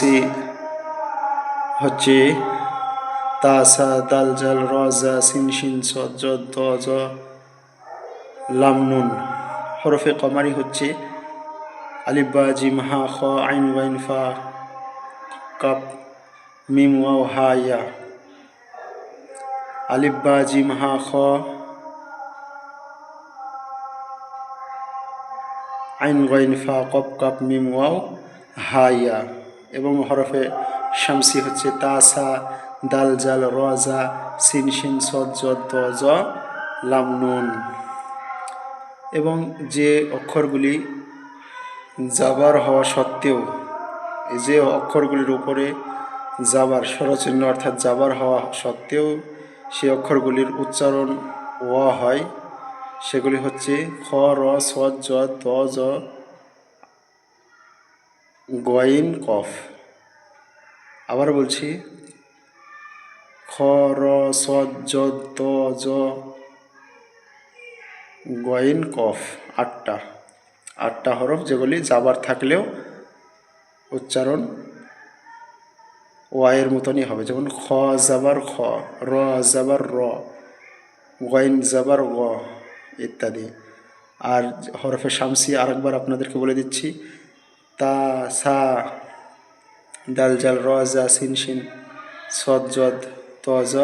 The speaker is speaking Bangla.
শামসি হচ্ছে তা সা দাল জাল র জা সিন শিন সদ জদ দ জ লাম নুন। হরফে কমারি হচ্ছে আলিফ বা জিম হা খ আইন ওয়াইন ফা কাপ মিম ওয়াও হা ইয়া। আলিফ বা জিম হা খ আইন গাইন ফা কপ কাপ মিম ওয়াও হা ইয়া। এবং হরফে শামসি হচ্ছে তা সা দাল জাল র জা সিন শিন সদ জদ দ জ লাম নুন। এবং যে অক্ষরগুলি জাবার হওয়া সত্ত্বেও, যে অক্ষরগুলির উপরে জাবার স্বরচিহ্ন অর্থাৎ জাবার হওয়া সত্ত্বেও সে অক্ষরগুলির উচ্চারণ ওয়া হয়, সেগুলি হচ্ছে খ র সদ জ দ জ গইন কফ। আবার বলছি, খ র সদ জ দ জ গইন কফ। আটটা হরফ, যেগুলি জাবার থাকলেও উচ্চারণ ওয়াইয়ের মতনই হবে। যেমন খ জাবার খ, র জাবার র, গইন জাবার গ ইত্যাদি। আর হরফে শামসি আরেকবার আপনাদেরকে বলে দিচ্ছি, তা সা দাল জাল র জা সিন শিন সদ জদ ত জ